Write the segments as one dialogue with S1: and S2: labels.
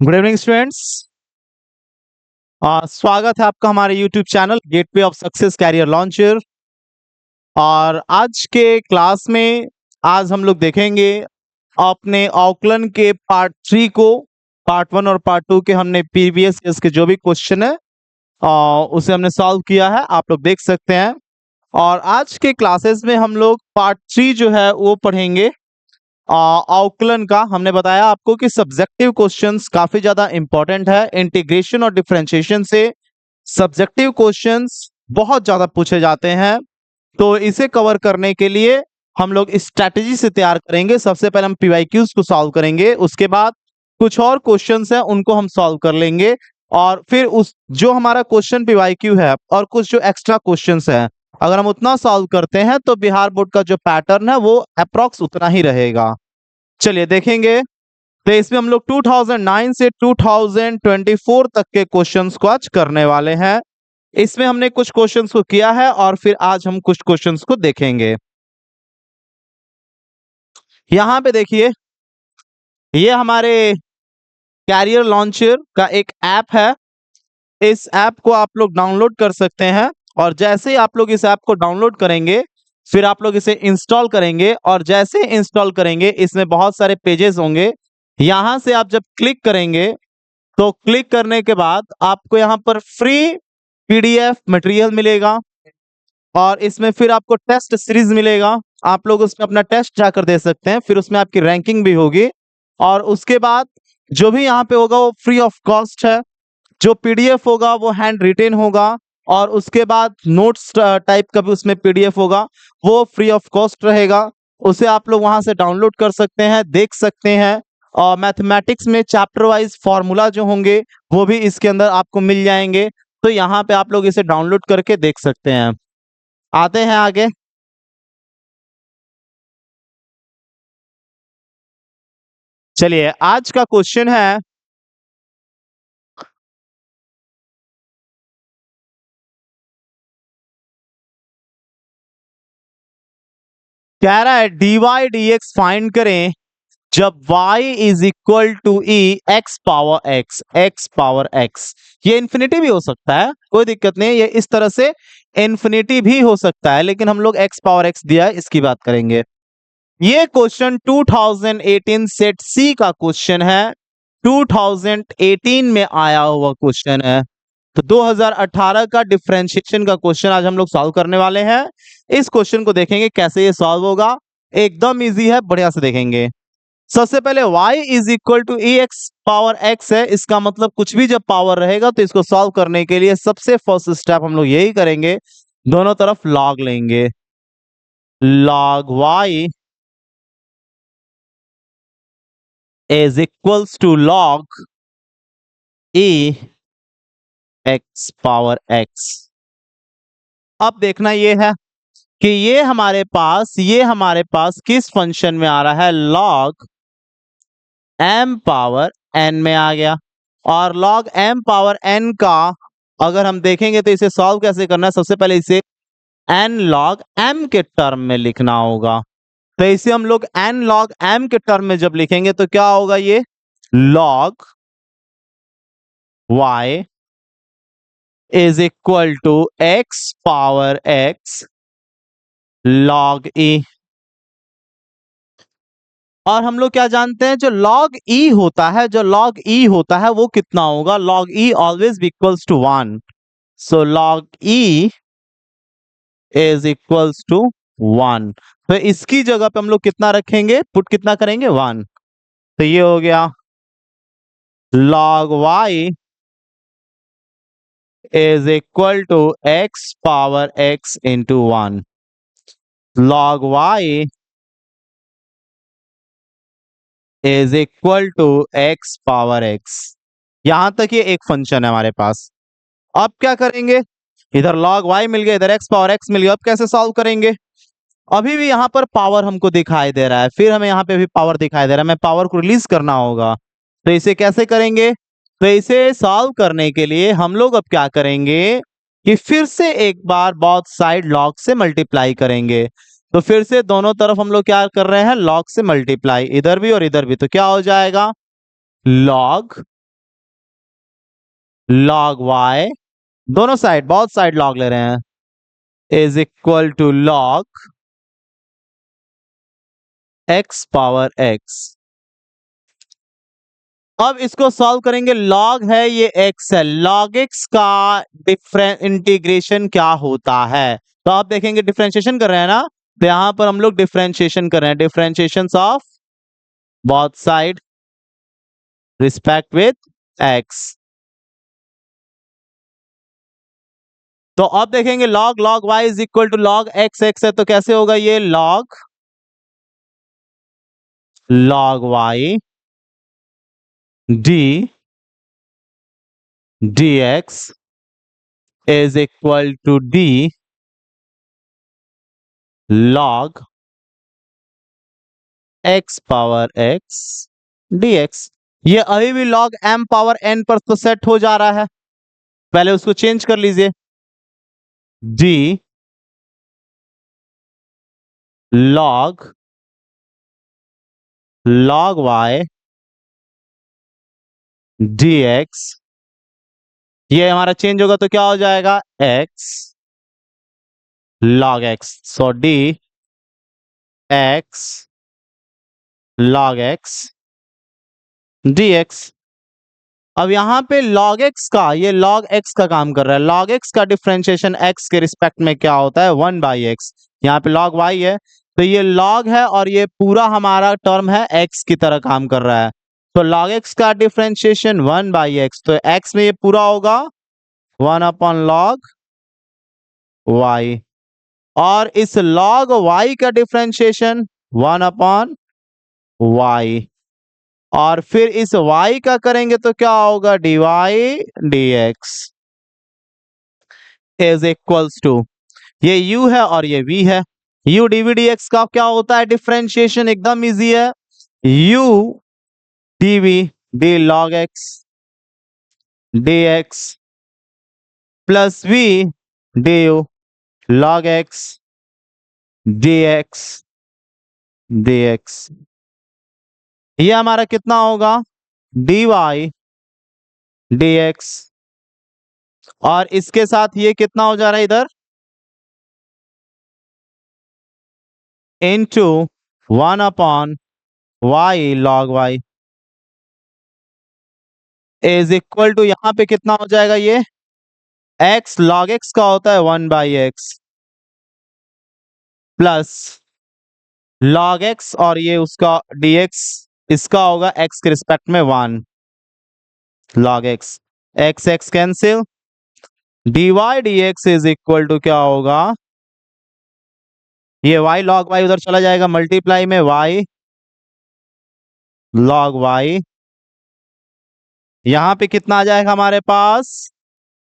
S1: Good evening students. स्वागत है आपका हमारे YouTube channel Gateway of Success Career Launcher. और आज के क्लास में आज हम लोग देखेंगे अपने आकलन के पार्ट 3 को। पार्ट 1 और पार्ट 2 के हमने प्रीवियस ईयर्स के जो भी क्वेश्चन है उसे हमने सॉल्व किया है, आप लोग देख सकते हैं। और आज के क्लासेस में हम लोग पार्ट 3 जो है वो पढ़ेंगे आकलन का। हमने बताया आपको कि सब्जेक्टिव क्वेश्चंस काफी ज्यादा इंपॉर्टेंट है। इंटीग्रेशन और डिफरेंशिएशन से सब्जेक्टिव क्वेश्चंस बहुत ज्यादा पूछे जाते हैं, तो इसे कवर करने के लिए हम लोग स्ट्रैटेजी से तैयार करेंगे। सबसे पहले हम पीवाईक्यूज को सॉल्व करेंगे, उसके बाद कुछ और क्वेश्चंस हैं उनको हम सॉल्व कर लेंगे, और फिर उस जो हमारा क्वेश्चन पीवाईक्यू है और कुछ जो एक्स्ट्रा क्वेश्चंस हैं, अगर हम उतना सॉल्व करते हैं तो बिहार बोर्ड का जो पैटर्न है वो अप्रॉक्स उतना ही रहेगा। चलिए देखेंगे। तो इसमें हम लोग 2009 से 2024 तक के क्वेश्चंस को आज करने वाले हैं। इसमें हमने कुछ क्वेश्चंस को किया है और फिर आज हम कुछ क्वेश्चंस को देखेंगे। यहां पे देखिए, ये हमारे कैरियर लॉन्चर का एक ऐप है। इस ऐप को आप लोग डाउनलोड कर सकते हैं, और जैसे ही आप लोग इस ऐप को डाउनलोड करेंगे फिर आप लोग इसे इंस्टॉल करेंगे, और जैसे इंस्टॉल करेंगे इसमें बहुत सारे पेजेस होंगे। यहां से आप जब क्लिक करेंगे तो क्लिक करने के बाद आपको यहाँ पर फ्री पीडीएफ मटेरियल मिलेगा, और इसमें फिर आपको टेस्ट सीरीज मिलेगा। आप लोग उसमें अपना टेस्ट जाकर दे सकते हैं, फिर उसमें आपकी रैंकिंग भी होगी। और उसके बाद जो भी यहाँ पे होगा वो फ्री ऑफ कॉस्ट है। जो पीडीएफ होगा वो हैंड रिटेन होगा, और उसके बाद नोट्स टाइप का भी उसमें पीडीएफ होगा, वो फ्री ऑफ कॉस्ट रहेगा। उसे आप लोग वहां से डाउनलोड कर सकते हैं, देख सकते हैं। और मैथमेटिक्स में चैप्टर वाइज फॉर्मूला जो होंगे वो भी इसके अंदर आपको मिल जाएंगे। तो यहाँ पे आप लोग इसे डाउनलोड करके देख सकते हैं। आते हैं आगे। चलिए, आज का क्वेश्चन है, कह रहा है dy dx फाइंड करें जब y is equal to e x power x. ये इन्फिनिटी भी हो सकता है, कोई दिक्कत नहीं, ये इस तरह से इन्फिनिटी भी हो सकता है, लेकिन हम लोग एक्स पावर एक्स दिया है इसकी बात करेंगे। ये क्वेश्चन 2018 सेट सी का क्वेश्चन है, 2018 में आया हुआ क्वेश्चन है। तो 2018 का डिफरेंशिएशन का क्वेश्चन आज हम लोग सॉल्व करने वाले हैं। इस क्वेश्चन को देखेंगे कैसे ये सॉल्व होगा। एकदम इजी है, बढ़िया से देखेंगे। सबसे पहले y is equal to e x power x है, इसका मतलब कुछ भी जब पावर रहेगा तो इसको सॉल्व करने के लिए सबसे फर्स्ट स्टेप हम लोग यही करेंगे, दोनों तरफ log लेंगे। log y is equals to log e x power x। अब देखना ये है कि ये हमारे पास किस फंक्शन में आ रहा है, log m पावर n में आ गया। और log m पावर n का अगर हम देखेंगे तो इसे सॉल्व कैसे करना है, सबसे पहले इसे n log m के टर्म में लिखना होगा। तो इसे हम लोग n log m के टर्म में जब लिखेंगे तो क्या होगा, ये log y is equal to x power x log e। और हम लोग क्या जानते हैं, जो log e होता है वो कितना होगा, log e always equals to 1। So log e is equals to 1। तो इसकी जगह पे हम लोग कितना रखेंगे, पुट कितना करेंगे, 1। तो ये हो गया log y is equal to x power x into 1। log y is equal to x power x। यहां तक ये एक फंक्शन है हमारे पास। अब क्या करेंगे, इधर log y मिल गया, इधर x पावर x मिल गया। अब कैसे सॉल्व करेंगे, अभी भी यहाँ पर पावर हमको दिखाई दे रहा है, फिर हमें यहाँ पे भी पावर दिखाई दे रहा है, हमें पावर को रिलीज करना होगा। तो इसे कैसे करेंगे, तो इसे सॉल्व करने के लिए हम लोग अब क्या करेंगे कि फिर से एक बार बोथ साइड log से मल्टीप्लाई करेंगे। तो फिर से दोनों तरफ हम लोग क्या कर रहे हैं, log से मल्टीप्लाई, इधर भी और इधर भी। तो क्या हो जाएगा, log लॉग वाई, दोनों साइड, बहुत साइड लॉग ले रहे हैं, is equal to log x power x. अब इसको सॉल्व करेंगे, लॉग है ये एक्स है, लॉग एक्स का डिफरेंट इंटीग्रेशन क्या होता है। तो आप देखेंगे डिफरेंशिएशन कर रहे हैं ना, तो यहां पर हम लोग डिफरेंशिएशन कर रहे हैं, differentiation of both side respect with x. तो अब देखेंगे log log y is equal to log x x है, तो कैसे होगा ये, log log y d dx is equal to d log x power x dx। ये अभी भी log m पावर n पर तो सेट हो जा रहा है, पहले उसको चेंज कर लीजिए, d log y dx, ये हमारा चेंज होगा तो क्या हो जाएगा, x log x, सो d x log x dx। अब यहां पे log x का, ये log x का काम कर रहा है, log x का डिफरेंशिएशन x के रिस्पेक्ट में क्या होता है, 1/x। यहाँ पे log y है, तो ये log है और ये पूरा हमारा टर्म है x की तरह काम कर रहा है, तो log x का डिफरेंशिएशन 1/x, तो x में ये पूरा होगा 1/log y, और इस log y का डिफरेंशिएशन 1/y, और फिर इस y का करेंगे तो क्या होगा, dy dx is equals to, ये u है और ये v है, u dv dx का क्या होता है डिफरेंशिएशन, एकदम इजी है, u dv d log x dx plus v du log x dx dx। ये हमारा कितना होगा, dy dx, और इसके साथ ये कितना हो जा रहा है इधर, into 1/y log y is equal to, यहां पे कितना हो जाएगा, ये x log x का होता है 1/x प्लस log x, और ये उसका dx, इसका होगा x के रिस्पेक्ट में 1 log x, x x cancel, dy dx is equal to क्या होगा, ये y log y उधर चला जाएगा मल्टीप्लाई में, y log y, यहां पे कितना आ जाएगा हमारे पास,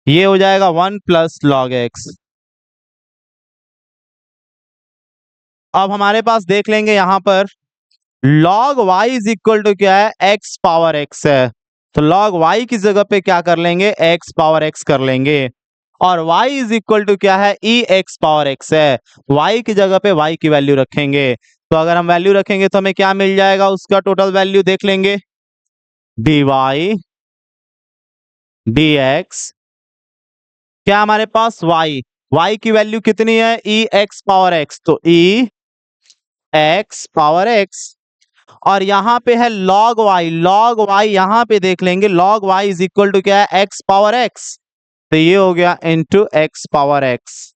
S1: ये हो जाएगा 1 प्लस log x। अब हमारे पास देख लेंगे यहां पर log y is equal to क्या है, x पावर x है, तो log y की जगह पे क्या कर लेंगे, x पावर x कर लेंगे, और y इज इक्वल टू क्या है, e x पावर x है, y की जगह पे y की वैल्यू रखेंगे, तो अगर हम वैल्यू रखेंगे तो हमें क्या मिल जाएगा, उसका टोटल वैल्यू देख लेंगे, dy dx, क्या हमारे पास y की वैल्यू कितनी है, e x पावर x, तो e x पावर x, और यहां पे है log y यहां पे देख लेंगे, log y is equal to क्या है, x पावर x, तो ये हो गया इंटू x पावर x,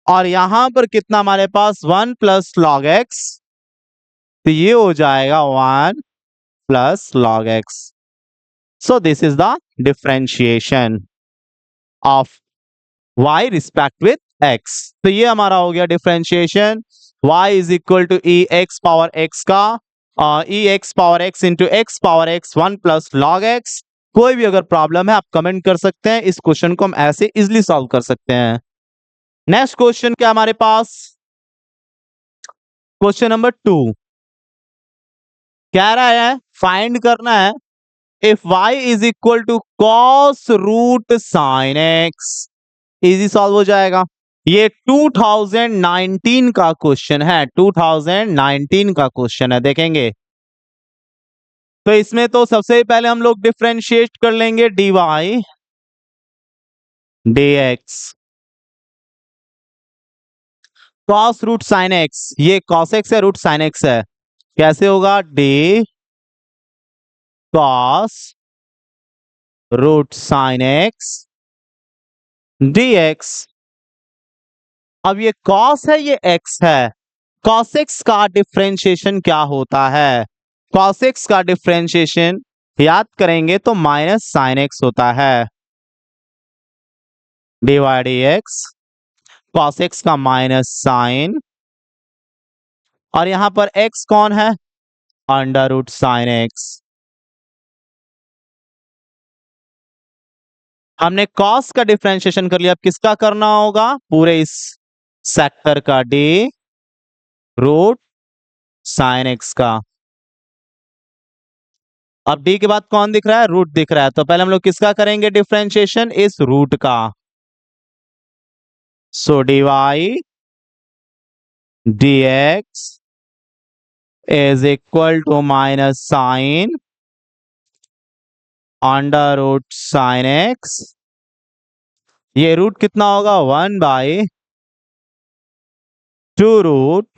S1: और यहां पर कितना हमारे पास 1 प्लस log x, तो ये हो जाएगा 1 plus log x। So this is the differentiation of y respect with x। तो ये हमारा हो गया differentiation y is equal to e x power x का e x power x into x power x 1 plus log x। कोई भी अगर problem है आप कमेंट कर सकते हैं, इस क्वेश्चन को हम ऐसे इजिली सॉल्व कर सकते हैं। नेक्स्ट क्वेश्चन क्या हमारे पास, क्वेश्चन नंबर 2 कह रहा है फाइंड करना है if y is equal to cos root sine x, easy solve हो जाएगा। ये 2019 का क्वेश्चन है, 2019 का क्वेश्चन है, देखेंगे तो इसमें तो सबसे पहले हम लोग डिफरेंशिएट कर लेंगे dy dx cos root sine x, ये cos x है, रूट साइन x है, कैसे होगा d cos root sine x dx। अब ये cos है, ये x है, cos x का डिफरेंशिएशन क्या होता है? cos x का डिफरेंशिएशन याद करेंगे तो माइनस साइन x होता है, dy dx cos x का माइनस साइन, और यहां पर x कौन है? Under root sine x. हमने cos का डिफरेंशिएशन कर लिया, अब किसका करना होगा? पूरे इस सेक्टर का d रूट साइन एक्स का। अब d के बाद कौन दिख रहा है? रूट दिख रहा है, तो पहले हम लोग किसका करेंगे डिफरेंशिएशन? इस रूट का। So dy dx is equal to minus sine under root sine x, ये रूट कितना होगा? 1/2 root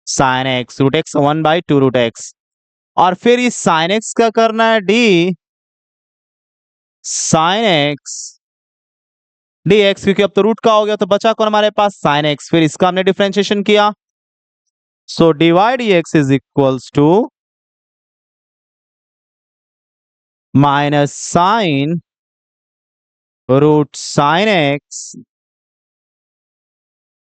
S1: sine x, root x 1/2 root x, और फिर इस साइन एक्स का करना है d sine x d x, क्योंकि अब तो रूट का हो गया तो बचा कौन हमारे पास? साइन एक्स, फिर इसका हमने डिफरेंशिएशन किया, so divide x is equals to minus sine root sine x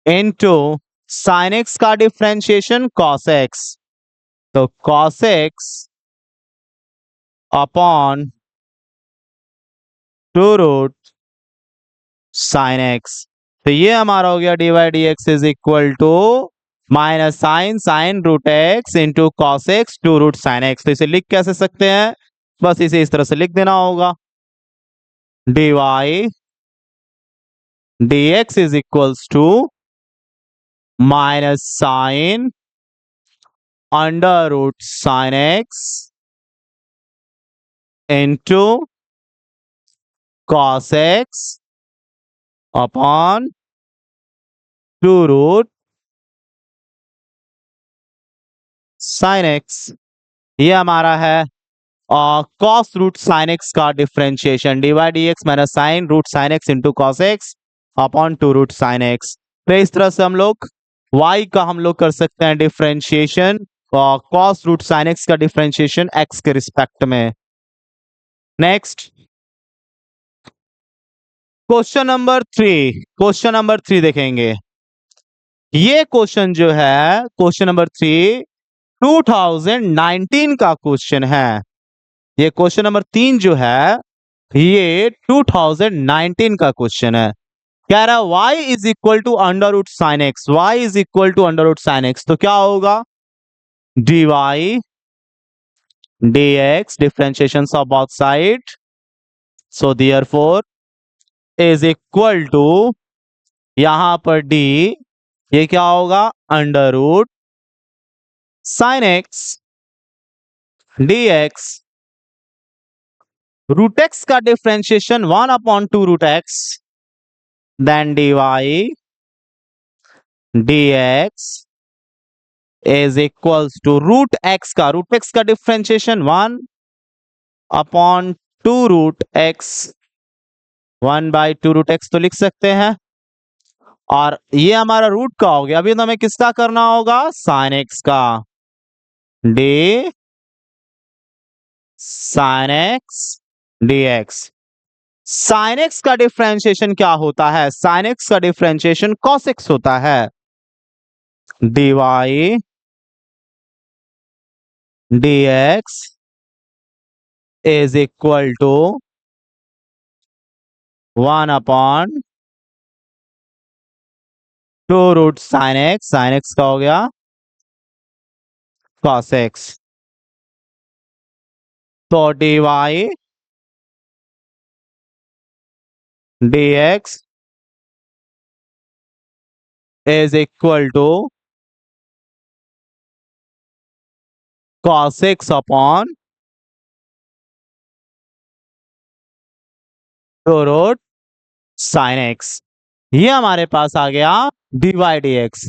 S1: into sine x का डिफरेंशिएशन कॉस एक्स, तो cos x upon 2 root sine x, तो ये हमारा हो गया divide x is equal to minus sine sine root x into cos x 2 root sine x. तो इसे लिख कैसे सकते हैं? बस इसे इस तरह से लिख देना होगा, dy dx is equals to minus sine under root sine x into cos x upon 2 root sine x. ये हमारा है कॉस रूट साइन एक्स का differentiation, divide x minus sine root sine x into cos x upon 2 root sine x. तो इस तरह से हम लोग y का हम लोग कर सकते हैं differentiation, cos root sine x का डिफरेंशिएशन x के रिस्पेक्ट में। नेक्स्ट क्वेश्चन नंबर 3 देखेंगे। ये क्वेश्चन जो है क्वेश्चन नंबर 3 2019 का क्वेश्चन है। ये क्वेश्चन नंबर 3 जो है ये 2019 का क्वेश्चन है। कह रहा है y is equal to under root sine x, y is equal to under root sine x, तो क्या होगा? dy dx differentiation of both side, so therefore is equal to, यहां पर d ये क्या होगा? Under root sine x dx, root x का differentiation 1/2 root x, then dy dx is equals to root x का differentiation 1/2 root x, 1/2 root x तो लिख सकते हैं, और ये हमारा रूट का हो गया। अभी तो हमें किसका करना होगा? साइन एक्स का, d sine x dx। Sine x का डिफरेंशिएशन क्या होता है? साइन एक्स का डिफरेंशिएशन कॉस एक्स होता है, dy dx is equal to 1/2 root sine x का हो गया कॉस एक्स, तो dy dx is equal to cos x upon 2 root sin x। ये हमारे पास आ गया dy dx,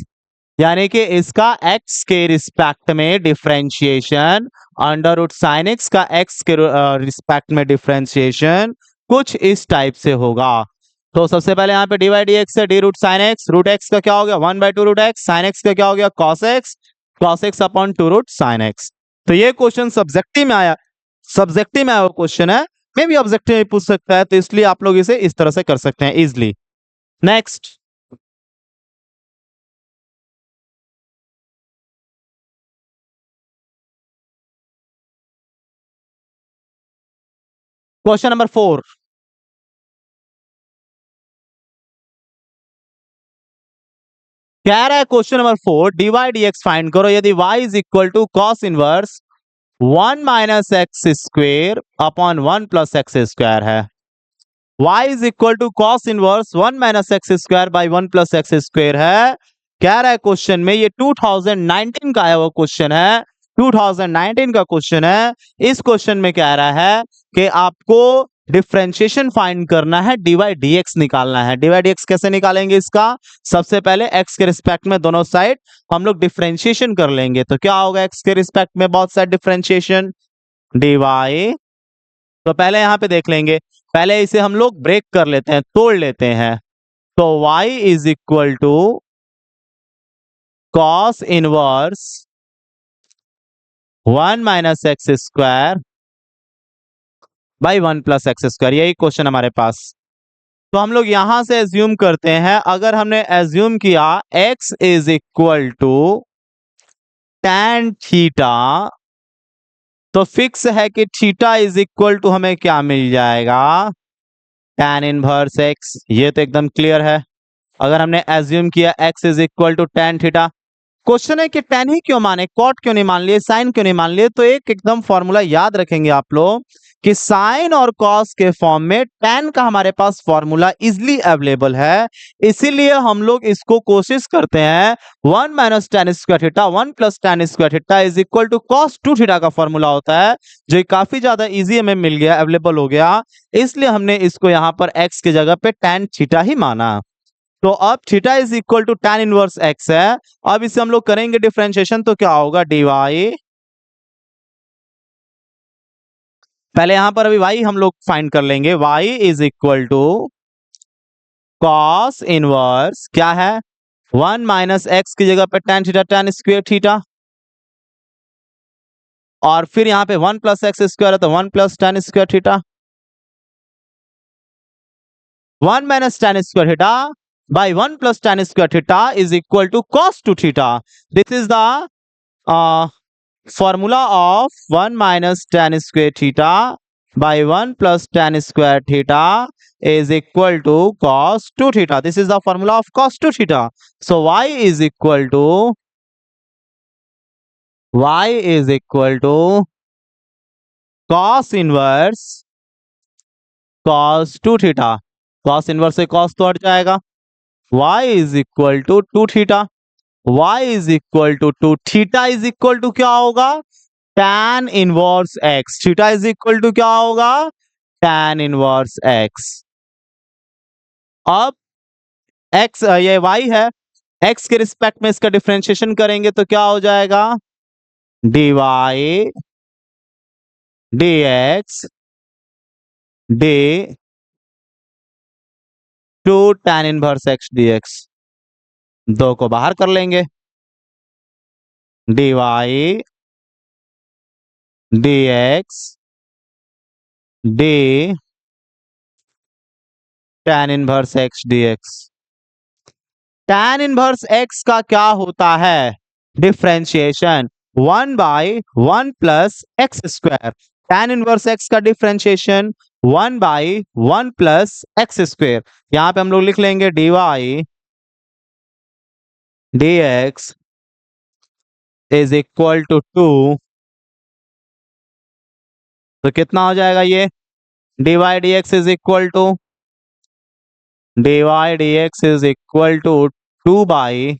S1: यानी कि इसका x के रिस्पेक्ट में differentiation, under root sine x का x के रिस्पेक्ट में डिफरेंशिएशन कुछ इस टाइप से होगा। तो सबसे पहले यहाँ पे dy dx है d root sine x, root x का क्या हो गया 1/2 रूट एक्स, साइन एक्स का क्या हो गया cos x upon 2 root sine x. तो ये क्वेश्चन सब्जेक्टिव में आया, सब्जेक्टिव में आया वो क्वेश्चन है, मे भी ऑब्जेक्टिव में पूछ सकता है, तो इसलिए आप लोग इसे इस तरह से कर सकते हैं इजिली। नेक्स्ट क्वेश्चन नंबर 4, कह रहा है question number 4 dy dx find करो यदि y is equal to cos inverse 1 minus x square upon 1 plus x square है। y is equal to cos inverse 1 minus x square by 1 plus x square है। कह रहा है question में, ये 2019 का है वो क्वेश्चन है, 2019 का क्वेश्चन है। इस क्वेश्चन में कह रहा है कि आपको डिफरेंशिएशन फाइंड करना है, dy dx निकालना है। dy dx कैसे निकालेंगे इसका, सबसे पहले x के रिस्पेक्ट में दोनों साइड हम लोग डिफरेंशिएशन कर लेंगे। तो क्या होगा x के रिस्पेक्ट में बहुत साइड डिफरेंशिएशन dy। तो पहले यहां पे देख लेंगे, पहले इसे हम लोग ब्रेक कर लेते हैं, तोड़ लेते हैं। तो y is equal to cos inverse 1 minus x square by 1 plus x square, यही क्वेश्चन हमारे पास। तो हम लोग यहां से एज्यूम करते हैं, अगर हमने एज्यूम किया x is equal to tan theta, तो फिक्स है कि थीटा इज इक्वल टू हमें क्या मिल जाएगा, tan इनवर्स x। ये तो एकदम क्लियर है। अगर हमने एज्यूम किया x is equal to tan theta, question है कि tan ही क्यों माने, कॉट क्यों नहीं मान लिए, साइन क्यों नहीं मान लिए। तो एक एकदम फॉर्मूला याद रखेंगे आप लोग कि साइन और कॉस के फॉर्म में tan का हमारे पास फॉर्मूला इजिली अवेलेबल है, इसीलिए हम लोग इसको कोशिश करते हैं 1 minus tan square theta 1 plus tan square theta is equal to cos 2 theta का फॉर्मूला होता है, जो काफी ज्यादा इजी हमें मिल गया, अवेलेबल हो गया, इसलिए हमने इसको यहाँ पर x की जगह पे tan थीटा ही माना। तो अब theta is equal to tan inverse x है। अब इसे हम लोग करेंगे डिफरेंशिएशन, तो क्या होगा dy, पहले यहां पर अभी y हम लोग फाइंड कर लेंगे, y is equal to cos inverse क्या है 1 माइनस एक्स की जगह पे tan theta tan square theta, और फिर यहां पे 1 प्लस एक्स स्क्वायर है तो 1 plus tan square theta, 1 minus tan square theta by 1 plus tan square theta is equal to cos 2 theta. This is the formula of 1 minus tan square theta by 1 plus tan square theta is equal to cos 2 theta. This is the formula of cos 2 theta. So y is equal to cos inverse cos 2 theta. cos inverse से cos तो हट जाएगा, y is equal to 2 theta, y is equal to 2 theta is equal to क्या होगा tan inverse x, theta is equal to क्या होगा tan inverse x। अब x ये y है, x के रिस्पेक्ट में इसका डिफरेंशिएशन करेंगे तो क्या हो जाएगा dy dx d 2 tan inverse x dx, दो को बाहर कर लेंगे, dy dx d tan inverse x dx। tan inverse x का क्या होता है differentiation 1 by 1 plus x square, tan inverse x का differentiation 1 by 1 plus x square. यहां पे हम लोग लिख लेंगे dy dx is equal to 2, तो कितना हो जाएगा ये dy dx is equal to dy dx is equal to 2 by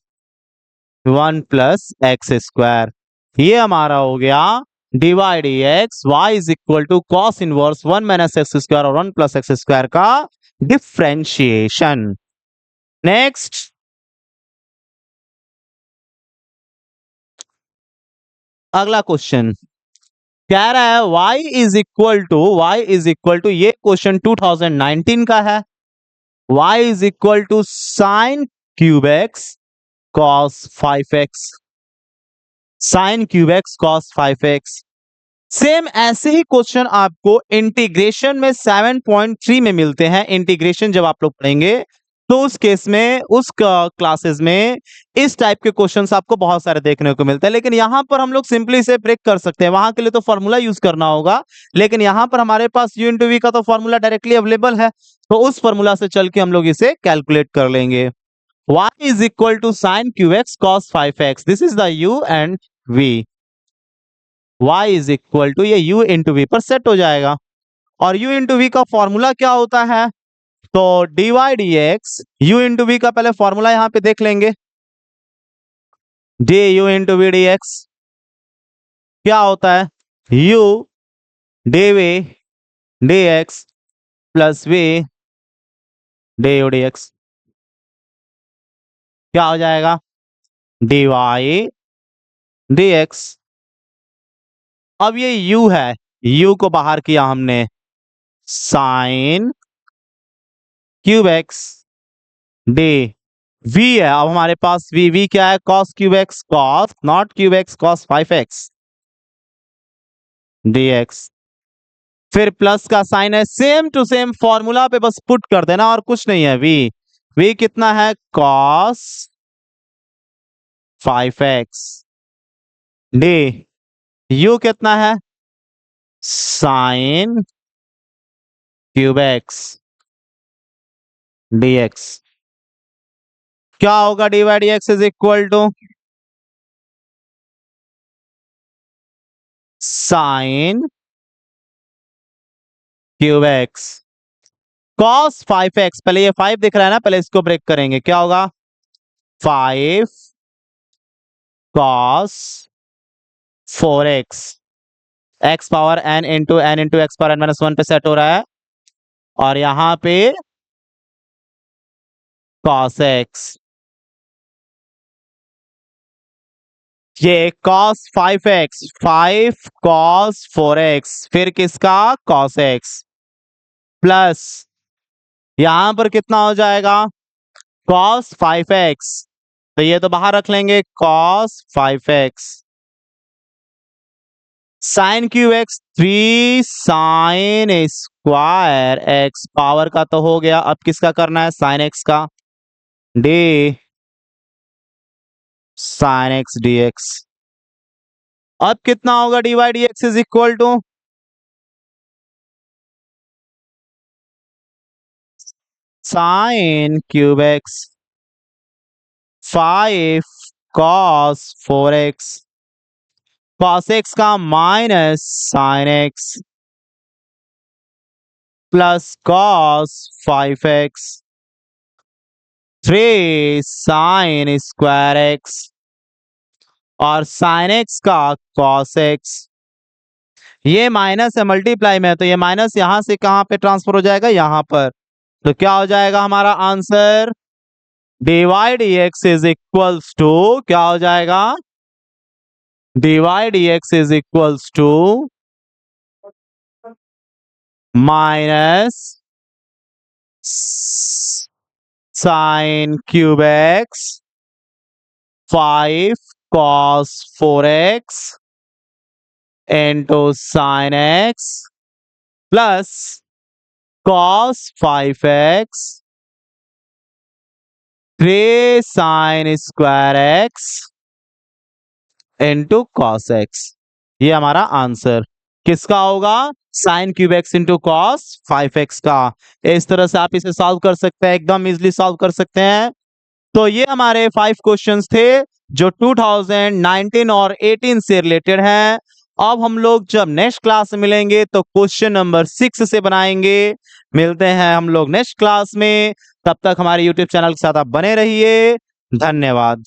S1: 1 plus x square. ये हमारा हो गया dy dx y is equal to cos inverse 1 minus x square और 1 प्लस एक्स स्क्वायर का डिफरेंशिएशन। नेक्स्ट, अगला क्वेश्चन कह रहा है y इज इक्वल टू ये क्वेश्चन 2019 का है। y is equal to sine cube x cos 5x, sine cube x cos 5x। Same ऐसे ही क्वेश्चन आपको इंटीग्रेशन में 7.3 में मिलते हैं। इंटीग्रेशन जब आप लोग पढ़ेंगे तो उस केस में, उस क्लासेस में इस टाइप के क्वेश्चंस आपको बहुत सारे देखने को मिलते हैं। लेकिन यहां पर हम लोग सिंपली से ब्रेक कर सकते हैं। वहां के लिए तो फॉर्मूला यूज करना होगा, लेकिन यहां पर हमारे पास u इंटू वी का तो फॉर्मूला डायरेक्टली अवेलेबल है, तो उस फॉर्मूला से चल के हम लोग इसे कैलकुलेट कर लेंगे। y is equal to sine cube x cos 5x, this is the u and v। y is equal to ये u इंटू वी पर सेट हो जाएगा। और u इंटू वी का फॉर्मूला क्या होता है? तो dy dx, u into v का पहले फॉर्मूला यहां पे देख लेंगे। du इंटू वी dx क्या होता है? u dv dx plus v du dx क्या हो जाएगा? dy dx। अब ये u है, u को बाहर किया हमने, sign cube x day v है। अब हमारे पास v क्या है? Cos cube x, cos not cube x, cos 5x dx। फिर प्लस का साइन है, सेम टू सेम फॉर्मूला पे बस पुट कर देना और कुछ नहीं है। v कितना है? कॉस 5x डे, u कितना है? Sine cube x dx। क्या होगा? dy dx is equal to sine cube x cos 5x, पहले ये 5 दिख रहा है ना, पहले इसको ब्रेक करेंगे। क्या होगा? 5 cos 4x, x power n into x power n minus 1 पे सेट हो रहा है, और यहां पे cos x। ये cos 5x, 5 cos 4x, फिर किसका? cos x प्लस यहां पर कितना हो जाएगा? cos 5x, तो ये तो बाहर रख लेंगे, cos 5x sine cube x 3 sine square x power का तो हो गया। अब किसका करना है? साइन एक्स का, d sine x d x. अब कितना होगा? D y d x is equal to sine cube x 5 cos 4x, cos x का minus sine x plus cos 5x 3 sine square x और साइन एक्स का cos x. ये minus है, multiply में है, तो ये माइनस यहां से कहां पे ट्रांसफर हो जाएगा? यहां पर। तो क्या हो जाएगा हमारा answer? dy dx is equals to, क्या हो जाएगा? dy dx is equals to minus sine cube x 5 cos 4x into sine x plus cos 5x 3 sine square x into cos x। ये हमारा आंसर किसका होगा? Sine cube x into cos 5x का। इस तरह से आप इसे सॉल्व कर सकते हैं, एकदम इजीली सॉल्व कर सकते हैं। तो ये हमारे 5 क्वेश्चंस थे जो 2019 और 18 से रिलेटेड हैं। अब हम लोग जब नेक्स्ट क्लास में मिलेंगे तो क्वेश्चन नंबर 6 से बनाएंगे। मिलते हैं हम लोग नेक्स्ट क्लास में, तब तक हमारे यूट्यूब चैनल के साथ आप बने रहिए। धन्यवाद।